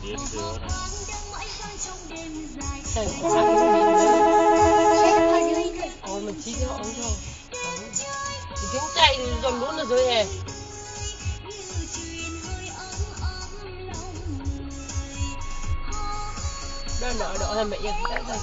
Biết được này. Thầy ôi mình chỉ cái họ không thôi. Thì tiếng chạy thì dồn luôn là rồi hè. Đỡ là mẹ yên đã ra.